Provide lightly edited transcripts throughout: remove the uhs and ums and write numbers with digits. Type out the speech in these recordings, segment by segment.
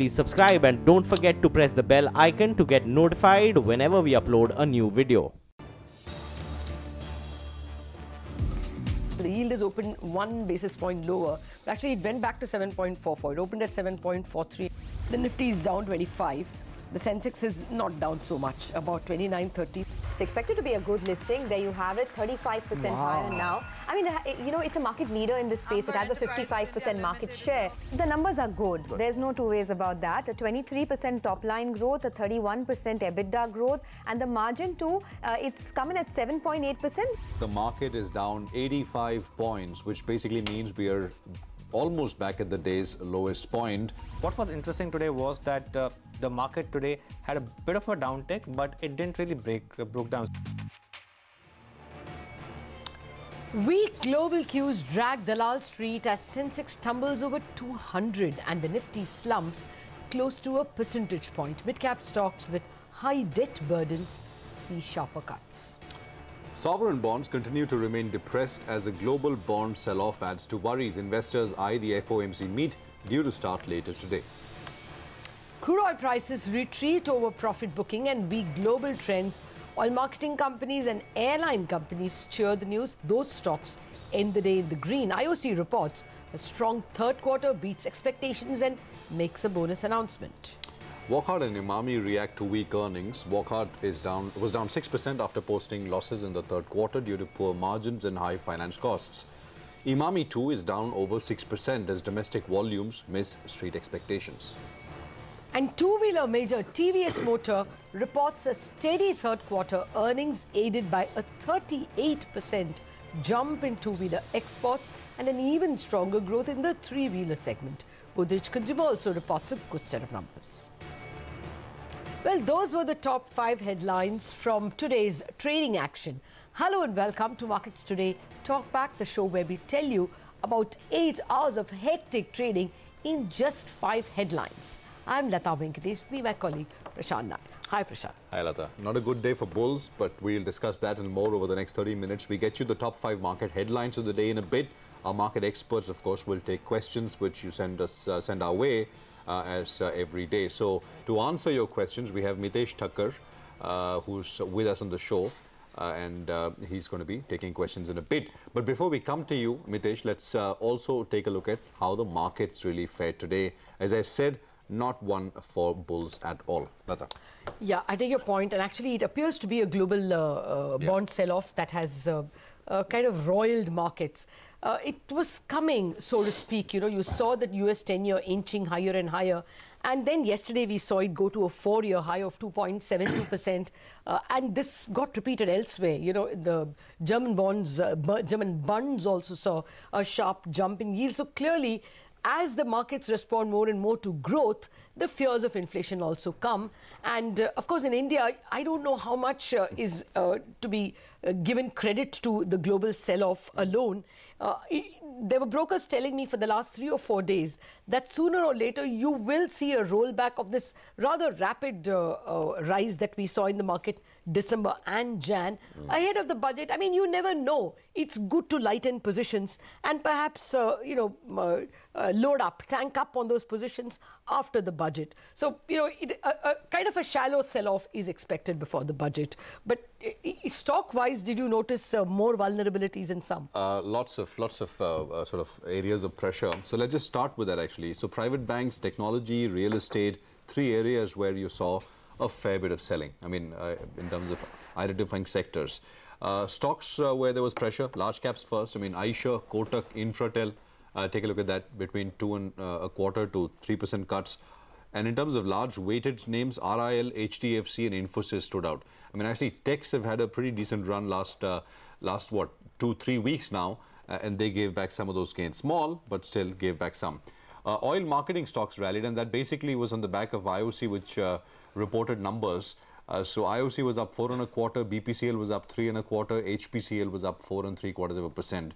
please subscribe and don't forget to press the bell icon to get notified whenever we upload a new video. The yield is open 1 basis point lower. Actually, it went back to 7.44. It opened at 7.43. The Nifty is down 25. The Sensex is not down so much, about 29.30. It's expected to be a good listing. There you have it, 35% higher now. I mean, you know, it's a market leader in this space. It has a 55% market share. The numbers are good. There's no two ways about that. A 23% top line growth, a 31% EBITDA growth, and the margin too, it's coming at 7.8%. The market is down 85 points, which basically means we are almost back at the day's lowest point. What was interesting today was that the market today had a bit of a downtick, but it didn't really broke down. Weak global cues drag Dalal Street as Sensex tumbles over 200 and the Nifty slumps close to a percentage point. Midcap stocks with high debt burdens see sharper cuts. Sovereign bonds continue to remain depressed as a global bond sell-off adds to worries. Investors eye the FOMC meet due to start later today. Crude oil prices retreat over profit booking and weak global trends. Oil marketing companies and airline companies cheer the news. Those stocks end the day in the green. IOC reports a strong third quarter, beats expectations and makes a bonus announcement. Wockhardt and Emami react to weak earnings. Wockhardt was down 6% after posting losses in the third quarter due to poor margins and high finance costs. Emami too is down over 6% as domestic volumes miss street expectations. And two-wheeler major TVS Motor reports a steady third quarter earnings aided by a 38% jump in two-wheeler exports and an even stronger growth in the three-wheeler segment. Godrej Consumer also reports a good set of numbers. Well, those were the top 5 headlines from today's trading action. Hello and welcome to Markets Today Talk Back, the show where we tell you about 8 hours of hectic trading in just 5 headlines. I'm Lata Venkatesh, my colleague Prashant Nair. Hi Prashant. Hi Lata. Not a good day for bulls, but we'll discuss that and more over the next 30 minutes. We get you the top 5 market headlines of the day in a bit. Our market experts, of course, will take questions which you send our way. As every day. So to answer your questions, we have Mitesh Thakkar, who's with us on the show, and he's going to be taking questions in a bit. But before we come to you, Mitesh, let's also take a look at how the markets really fared today. As I said, not one for bulls at all. Lata. Yeah, I take your point, and actually it appears to be a global bond sell-off that has kind of roiled markets. It was coming, so to speak. You know, you saw that US 10-year inching higher and higher. And then yesterday we saw it go to a 4-year high of 2.72%. And this got repeated elsewhere. You know, the German bonds, German bonds also saw a sharp jump in yield. So clearly, as the markets respond more and more to growth, the fears of inflation also come. And of course, in India, I don't know how much is to be given credit to the global sell-off alone. There were brokers telling me for the last 3 or 4 days that sooner or later you will see a rollback of this rather rapid rise that we saw in the market December and Jan ahead of the budget. I mean, you never know. It's good to lighten positions and perhaps, load up, tank up on those positions after the budget. So, you know, kind of a shallow sell-off is expected before the budget. But stock-wise, did you notice more vulnerabilities in some? Lots of sort of areas of pressure. So let's just start with that actually. So private banks, technology, real estate, 3 areas where you saw a fair bit of selling. I mean, in terms of identifying sectors. Stocks where there was pressure, large caps first. I mean, Aisha, Kotak, Infratel, take a look at that, between 2.25% to 3% cuts. And in terms of large weighted names, RIL, HDFC and Infosys stood out. I mean, actually, techs have had a pretty decent run last 2-3 weeks now, and they gave back some of those gains. Small, but still gave back some. Oil marketing stocks rallied, and that basically was on the back of IOC, which reported numbers. So IOC was up 4.25%, BPCL was up 3.25%, HPCL was up 4.75%.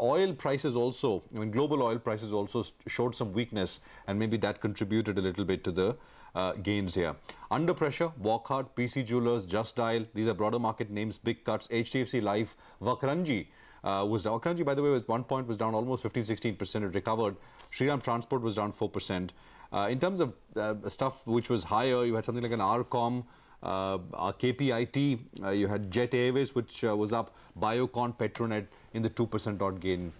Oil prices also, I mean, global oil prices also showed some weakness, and maybe that contributed a little bit to the gains here. Under pressure, Wockhardt, PC Jewelers, Just Dial, these are broader market names, big cuts. HDFC Life, Vakranji was down. Vakranji, by the way, at one point was down almost 15-16%. It recovered. Shriram Transport was down 4%. In terms of stuff which was higher, you had something like an RCOM, KPIT, you had Jet Airways, which was up, Biocon, Petronet in the 2% odd gain,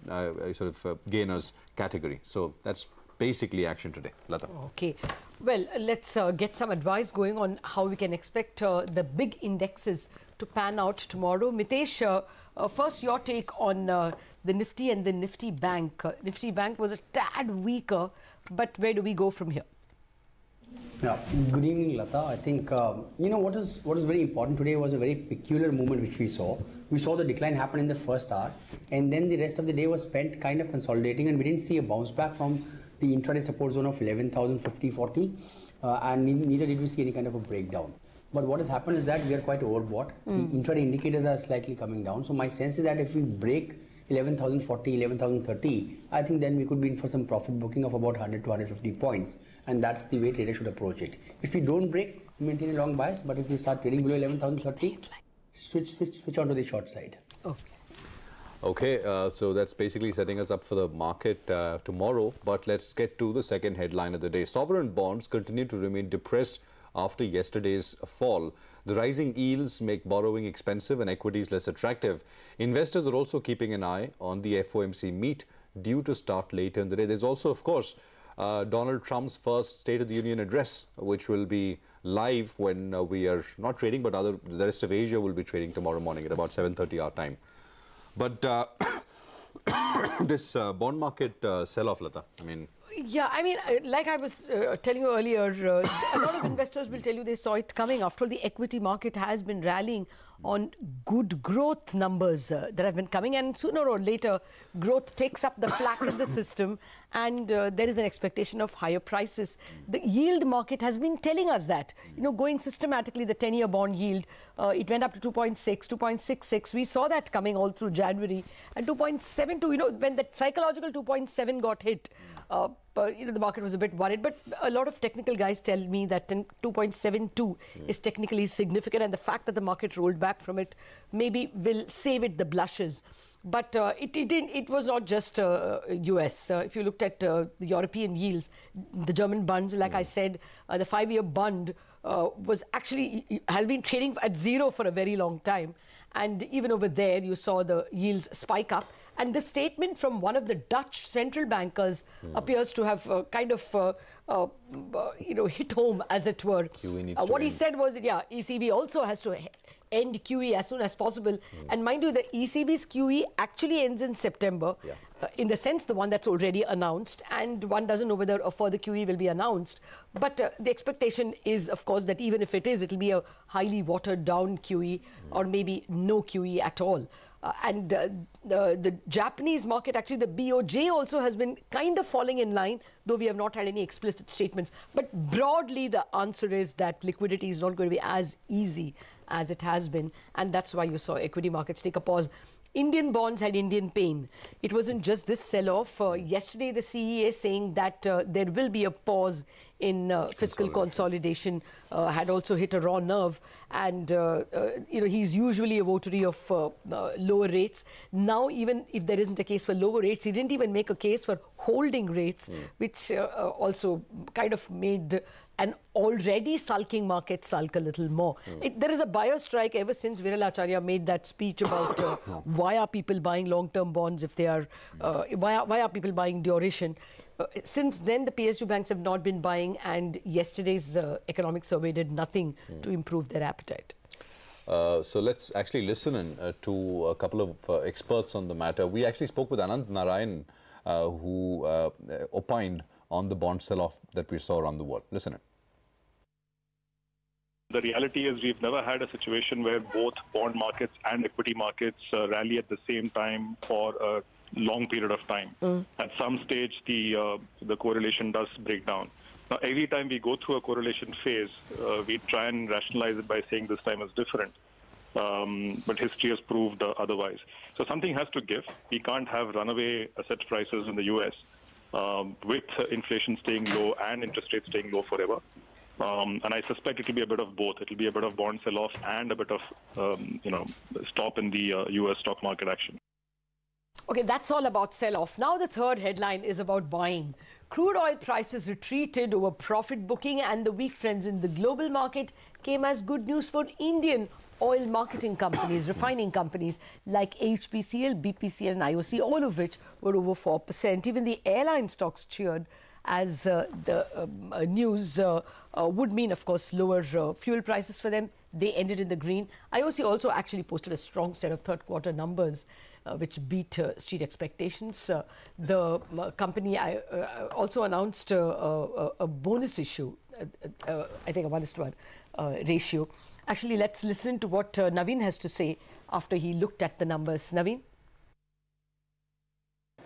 gainers category. So that's basically action today. Lata. Okay. Well, let's get some advice going on how we can expect the big indexes to pan out tomorrow. Mitesh, first your take on the Nifty and the Nifty Bank. Nifty Bank was a tad weaker, but where do we go from here? Yeah, good evening, Lata. I think, you know, what is very important today was a very peculiar movement which we saw. We saw the decline happen in the first hour, and then the rest of the day was spent kind of consolidating, and we didn't see a bounce back from the intraday support zone of 11,050-40, and neither did we see any kind of a breakdown. But what has happened is that we are quite overbought. The intraday indicators are slightly coming down. So my sense is that if we break 11,040, 11,030, I think then we could be in for some profit booking of about 100 to 150 points. And that's the way traders should approach it. If we don't break, maintain a long bias. But if we start trading below 11,030, switch onto the short side. Okay, so that's basically setting us up for the market tomorrow. But let's get to the second headline of the day. Sovereign bonds continue to remain depressed after yesterday's fall. The rising yields make borrowing expensive and equities less attractive. Investors are also keeping an eye on the FOMC meet due to start later in the day. There's also, of course, Donald Trump's first State of the Union address, which will be live when we are not trading, but the rest of Asia will be trading tomorrow morning at about 7:30 our time. But this bond market sell-off, Lata, I mean... Yeah, I mean, like I was telling you earlier, a lot of investors will tell you they saw it coming. After all, the equity market has been rallying on good growth numbers that have been coming, and sooner or later growth takes up the slack in the system, and there is an expectation of higher prices. The yield market has been telling us that, you know, going systematically, the 10-year bond yield, it went up to 2.6, 2.66. We saw that coming all through January, and 2.72, you know, when that psychological 2.7 got hit, you know, the market was a bit worried, but a lot of technical guys tell me that 2.72 is technically significant, and the fact that the market rolled back from it maybe will save it the blushes. But it was not just US. If you looked at the European yields, the German bonds, like I said, the 5-year bond has been trading at zero for a very long time. And even over there, you saw the yields spike up. And the statement from one of the Dutch central bankers appears to have you know, hit home, as it were. What he said was that, yeah, ECB also has to end QE as soon as possible. And mind you, the ECB's QE actually ends in September, in the sense the one that's already announced, and one doesn't know whether a further QE will be announced. But the expectation is, of course, that even if it is, it'll be a highly watered down QE, or maybe no QE at all. And the Japanese market, actually the BOJ also has been kind of falling in line, though we have not had any explicit statements. But broadly, the answer is that liquidity is not going to be as easy as it has been. And that's why you saw equity markets take a pause. Indian bonds had Indian pain. It wasn't just this sell-off. Yesterday, the CEA saying that there will be a pause in fiscal consolidation had also hit a raw nerve. And, you know, he's usually a votary of lower rates. Now, even if there isn't a case for lower rates, he didn't even make a case for holding rates, which also kind of made an already sulking market sulk a little more. There is a buyer strike ever since Viral Acharya made that speech about why are people buying long-term bonds if they are, why are people buying duration. Since then, the PSU banks have not been buying, and yesterday's economic survey did nothing to improve their appetite. So let's actually listen in, to a couple of experts on the matter. We actually spoke with Anand Narayan, who opined on the bond sell-off that we saw around the world. Listen in. The reality is we've never had a situation where both bond markets and equity markets rally at the same time for a long period of time. At some stage, the correlation does break down. Now, every time we go through a correlation phase, we try and rationalize it by saying this time is different. But history has proved otherwise. So something has to give. We can't have runaway asset prices in the US with inflation staying low and interest rates staying low forever. And I suspect it will be a bit of both. It will be a bit of bond sell-off and a bit of, you know, stop in the US stock market action. Okay, that's all about sell-off. Now the third headline is about buying. Crude oil prices retreated over profit booking, and the weak trends in the global market came as good news for Indian oil marketing companies, refining companies like HPCL, BPCL and IOC, all of which were over 4%. Even the airline stocks cheered as the news would mean, of course, lower fuel prices for them. They ended in the green. IOC also actually posted a strong set of third quarter numbers which beat street expectations. The company also announced a bonus issue, I think a 1:1 ratio. Actually, let's listen to what Naveen has to say after he looked at the numbers. Naveen?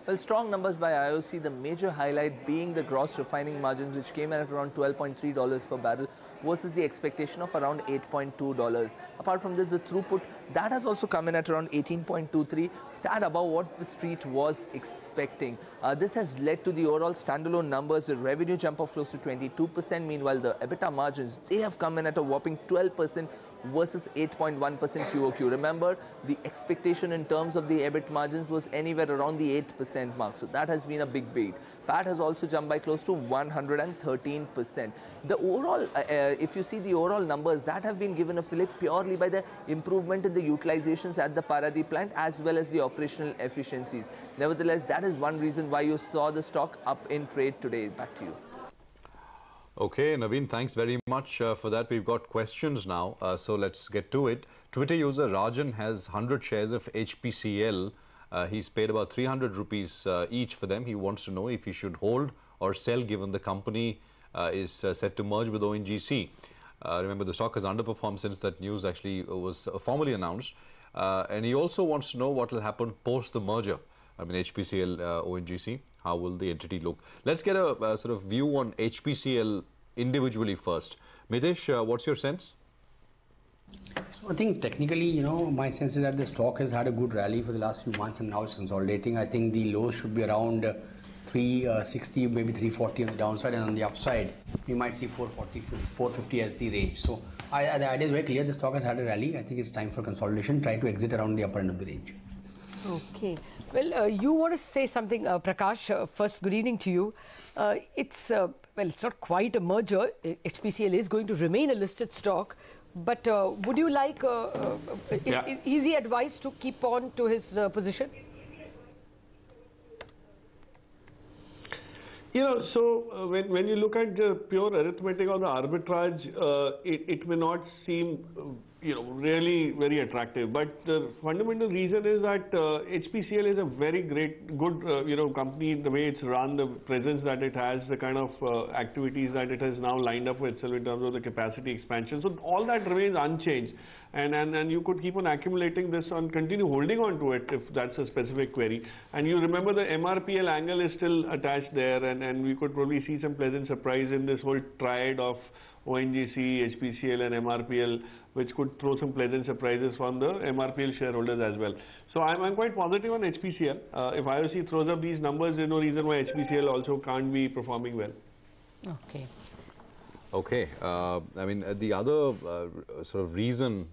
Well, strong numbers by IOC, the major highlight being the gross refining margins, which came in at around $12.3 per barrel versus the expectation of around $8.2. Apart from this, the throughput, that has also come in at around 18.23, that above what the street was expecting. This has led to the overall standalone numbers with revenue jump of close to 22%. Meanwhile, the EBITDA margins, they have come in at a whopping 12% versus 8.1% QOQ. Remember, the expectation in terms of the EBIT margins was anywhere around the 8% mark. So that has been a big beat. PAT has also jumped by close to 113%. The overall, if you see the overall numbers, that have been given a fillip purely by the improvement in the utilizations at the Paradip plant as well as the operational efficiencies. Nevertheless, that is one reason why you saw the stock up in trade today. Back to you. Okay, Naveen, thanks very much for that. We've got questions now, so let's get to it. Twitter user Rajan has 100 shares of HPCL. He's paid about 300 rupees each for them. He wants to know if he should hold or sell given the company is set to merge with ONGC. Remember, the stock has underperformed since that news actually was formally announced. And he also wants to know what will happen post the merger. I mean, HPCL, ONGC, how will the entity look? Let's get a sort of view on HPCL individually first. Mitesh, what's your sense? So I think technically, you know, my sense is that the stock has had a good rally for the last few months and now it's consolidating. I think the lows should be around 360, maybe 340 on the downside, and on the upside, we might see 440, 450 as the range. So the idea is very clear. The stock has had a rally. I think it's time for consolidation. Try to exit around the upper end of the range. Okay. Well, you want to say something, Prakash. First, good evening to you. It's not quite a merger. HPCL is going to remain a listed stock. But would you like easy advice to keep on to his position? You know, so when you look at the pure arithmetic or the arbitrage, it may not seem really very attractive. But the fundamental reason is that HPCL is a very good company. The way it's run, the presence that it has, the kind of activities that it has now lined up for itself in terms of the capacity expansion. So all that remains unchanged. And you could keep on accumulating this and continue holding on to it if that's a specific query. And you remember the MRPL angle is still attached there, and we could probably see some pleasant surprise in this whole triad of ONGC, HPCL and MRPL, which could throw some pleasant surprises from the MRPL shareholders as well. So I'm quite positive on HPCL. If IOC throws up these numbers, there's no reason why HPCL also can't be performing well. Okay. Okay. I mean, the other sort of reason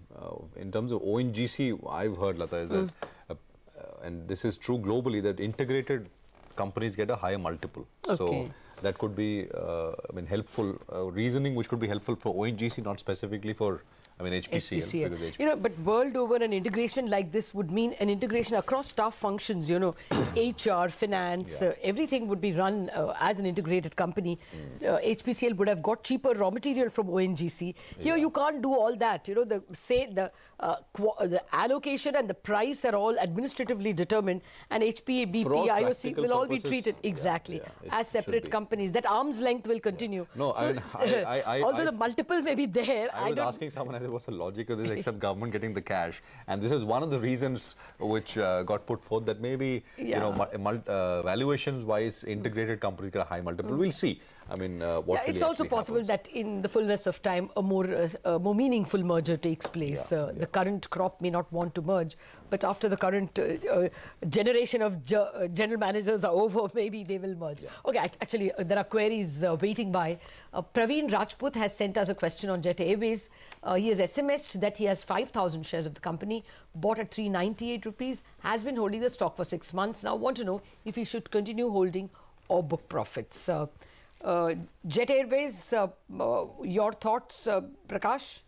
in terms of ONGC, I've heard, Lata, is that, and this is true globally, that integrated companies get a higher multiple. Okay. So that could be, helpful reasoning, which could be helpful for ONGC, not specifically for, HPCL. You know, but world over, an integration like this would mean an integration across staff functions, HR, finance, everything would be run as an integrated company. HPCL would have got cheaper raw material from ONGC. Here you can't do all that. The allocation and the price are all administratively determined, and HP, BP, IOC will all be treated as separate companies. That arm's length will continue. No, so, although the multiple may be there, I was asking someone, what's the logic of this except government getting the cash? And this is one of the reasons which got put forth, that maybe valuations wise integrated companies get a high multiple. We'll see. I mean, what it's also possible that in the fullness of time a more meaningful merger takes place. The current crop may not want to merge, but after the current generation of general managers are over, maybe they will merge. Okay, actually there are queries waiting by. Praveen Rajput has sent us a question on Jet Airways. He has SMS'd that he has 5,000 shares of the company, bought at 398 rupees, has been holding the stock for 6 months now. Want to know if he should continue holding or book profits. Jet Airways, your thoughts, Prakash?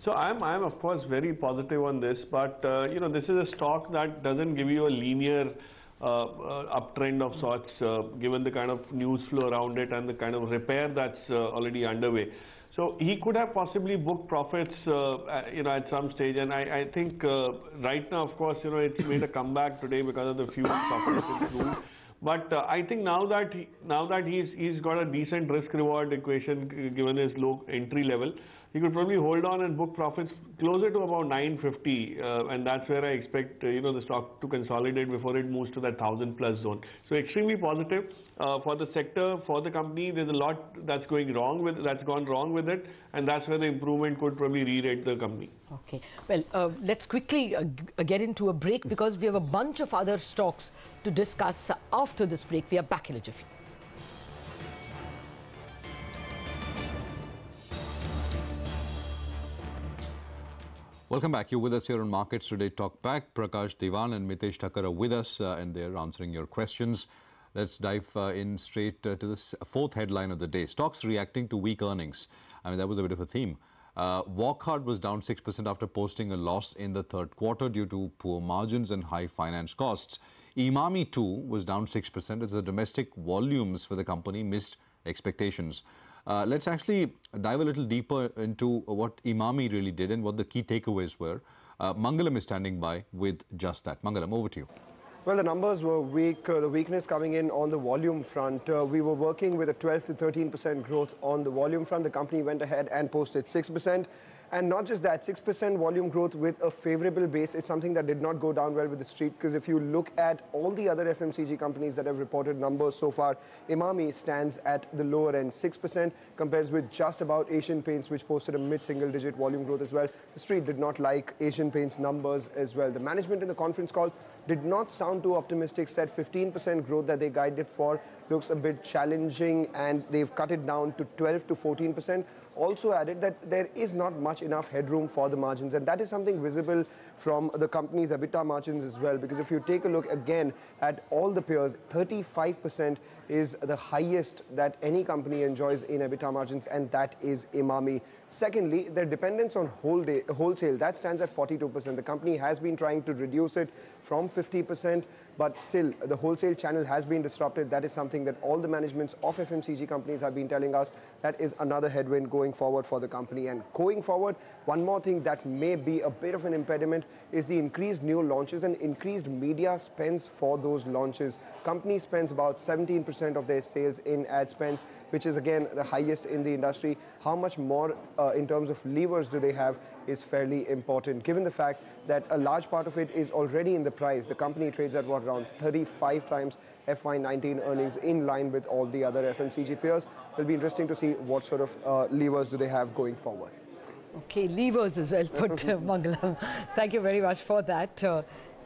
So I'm of course very positive on this, but you know, this is a stock that doesn't give you a linear uptrend of sorts, given the kind of news flow around it and the kind of repair that's already underway. So he could have possibly booked profits, you know, at some stage, and I think right now, of course, you know, it's made a comeback today because of the fuel profits improved. But I think now that he's got a decent risk-reward equation given his low entry level, he could probably hold on and book profits closer to about 950, and that's where I expect you know, the stock to consolidate before it moves to that 1,000+ zone. So extremely positive for the sector, for the company. There's a lot that's gone wrong with it, and that's where the improvement could probably re-rate the company. Okay, well, let's quickly get into a break because we have a bunch of other stocks to discuss after this break. We are back in a jiffy. Welcome back. You're with us here on Markets Today Talk Back. Prakash Diwan and Mitesh Thakkar are with us and they're answering your questions. Let's dive in straight to the fourth headline of the day. Stocks reacting to weak earnings. I mean, that was a bit of a theme. Wockhardt was down 6% after posting a loss in the third quarter due to poor margins and high finance costs. Emami too was down 6% as the domestic volumes for the company missed expectations. Let's actually dive a little deeper into what Emami really did and what the key takeaways were. Mangalam is standing by with just that. Mangalam, over to you. Well, the numbers were weak. The weakness coming in on the volume front. We were working with a 12 to 13% growth on the volume front. The company went ahead and posted 6%. And not just that, 6% volume growth with a favorable base is something that did not go down well with the street, because if you look at all the other FMCG companies that have reported numbers so far, Emami stands at the lower end, 6%, compares with just about Asian Paints, which posted a mid-single-digit volume growth as well. The street did not like Asian Paints numbers as well. The management in the conference call did not sound too optimistic, said 15% growth that they guided for looks a bit challenging, and they've cut it down to 12 to 14%. Also added that there is not much enough headroom for the margins, and that is something visible from the company's EBITDA margins as well, because if you take a look again at all the peers, 35% is the highest that any company enjoys in EBITDA margins, and that is Emami. Secondly, their dependence on wholesale, that stands at 42%. The company has been trying to reduce it from 50%, but still the wholesale channel has been disrupted. That is something that all the managements of FMCG companies have been telling us. That is another headwind going forward for the company. And going forward, one more thing that may be a bit of an impediment is the increased new launches and increased media spends for those launches. Company spends about 17% of their sales in ad spends, which is again the highest in the industry. How much more in terms of levers do they have is fairly important, given the fact that a large part of it is already in the price. The company trades at what, around 35 times FY19 earnings, in line with all the other FMCG peers. It'll be interesting to see what sort of levers do they have going forward. Okay, levers as well put, Mangalam. Thank you very much for that.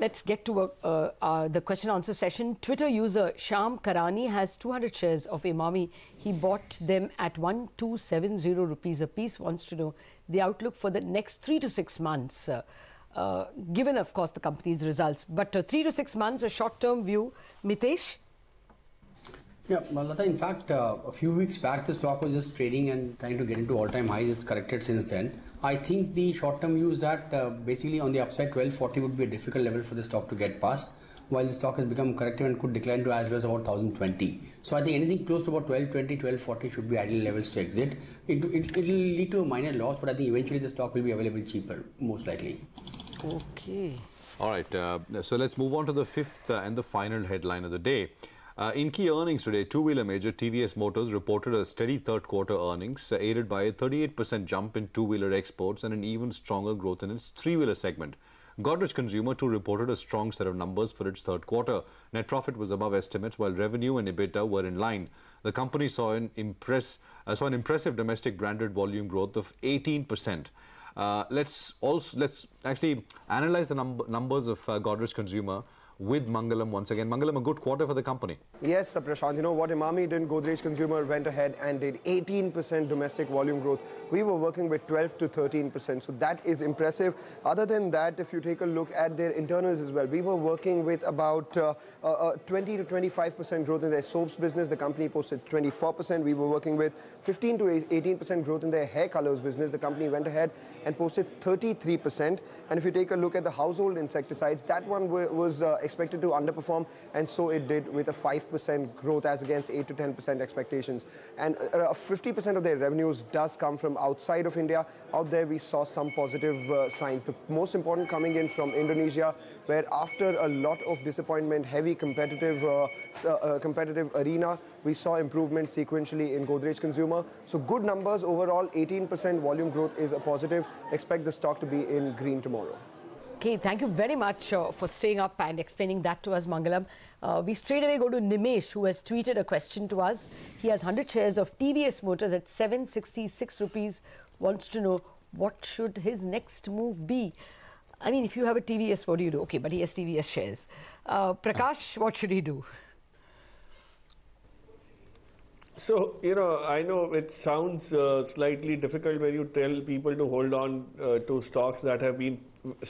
Let's get to the question answer session. Twitter user Sham Karani has 200 shares of Emami. He bought them at 1270 rupees a piece. Wants to know the outlook for the next 3 to 6 months, given, of course, the company's results. But 3 to 6 months, a short-term view. Mitesh? Yeah, Lata, in fact, a few weeks back, the stock was just trading and trying to get into all-time highs. It's corrected since then. I think the short-term view is that basically on the upside, 1240 would be a difficult level for the stock to get past, while the stock has become corrective and could decline to as low as about 1020. So I think anything close to about 1220, 1240 should be ideal levels to exit. It will lead to a minor loss, but I think eventually the stock will be available cheaper, most likely. Okay. All right, so let's move on to the fifth and the final headline of the day. In key earnings today, two-wheeler major TVS Motors reported a steady third-quarter earnings, aided by a 38% jump in two-wheeler exports and an even stronger growth in its three-wheeler segment. Godrej Consumer too reported a strong set of numbers for its third quarter. Net profit was above estimates, while revenue and EBITDA were in line. The company saw an impressive domestic branded volume growth of 18%. Let's actually analyze the numbers of Godrej Consumer. with Mangalam once again. Mangalam, a good quarter for the company. Yes, Prashant. You know what Emami did, Godrej Consumer went ahead and did 18% domestic volume growth. We were working with 12 to 13%. So that is impressive. Other than that, if you take a look at their internals as well, we were working with about 20 to 25% growth in their soaps business. The company posted 24%. We were working with 15 to 18% growth in their hair colors business. The company went ahead and posted 33%. And if you take a look at the household insecticides, that one was expected to underperform, and so it did, with a 5% growth as against 8 to 10% expectations. And 50% of their revenues does come from outside of India. Out there we saw some positive signs. The most important coming in from Indonesia, where after a lot of disappointment, heavy competitive arena, we saw improvement sequentially in Godrej Consumer. So good numbers overall. 18% volume growth is a positive. Expect the stock to be in green tomorrow. Okay, thank you very much for staying up and explaining that to us, Mangalam. We straight away go to Nimesh, who has tweeted a question to us. He has 100 shares of TVS Motors at 766 rupees. Wants to know what should his next move be. I mean, if you have a TVS, what do you do? Okay, but he has TVS shares. Prakash, what should he do? So, you know, I know it sounds slightly difficult when you tell people to hold on to stocks that have been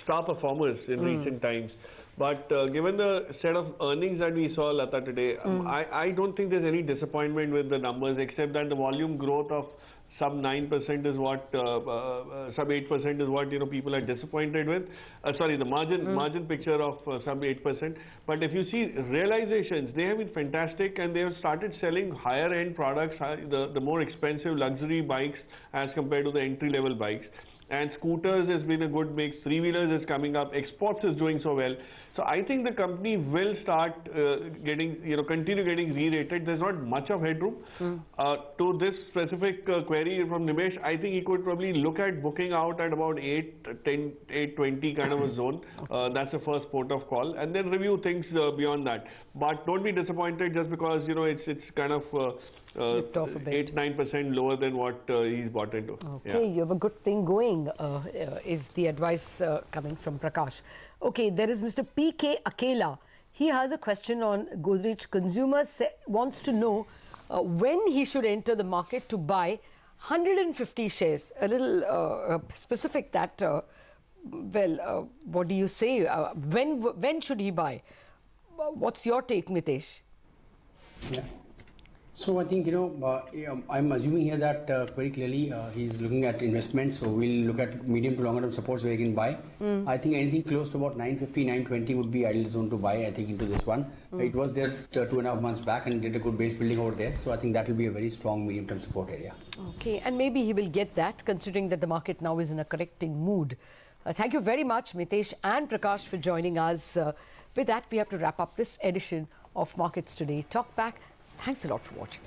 star performers in recent times. But given the set of earnings that we saw, Lata, today, I don't think there's any disappointment with the numbers, except that the volume growth of sub 9% is what, sub 8% is what, you know, people are disappointed with. Sorry, the margin picture of sub 8%. But if you see realizations, they have been fantastic, and they have started selling higher end products, the more expensive luxury bikes as compared to the entry level bikes. And scooters has been a good mix. Three-wheelers is coming up. Exports is doing so well. So I think the company will start continue getting re-rated. There's not much of headroom. To this specific query from Nimesh, I think he could probably look at booking out at about 810, 820 kind of a zone. That's the first port of call, and then review things beyond that. But don't be disappointed just because, you know, it's kind of slipped off a bit. 8-9% lower than what he's bought into. Okay, you have a good thing going, is the advice coming from Prakash. Okay, there is Mr. P.K. Akela. He has a question on Godrej Consumer. Wants to know when he should enter the market to buy 150 shares. A little specific that, what do you say? When should he buy? What's your take, Mitesh? Yeah. So I think, you know, I'm assuming here that very clearly he's looking at investments. So we'll look at medium to longer term supports where he can buy. I think anything close to about 950, 920 would be ideal zone to buy, I think, into this one. It was there 2.5 months back and did a good base building over there. So I think that will be a very strong medium term support area. Okay, and maybe he will get that, considering that the market now is in a correcting mood. Thank you very much, Mitesh and Prakash, for joining us. With that, we have to wrap up this edition of Markets Today Talk Back. Thanks a lot for watching.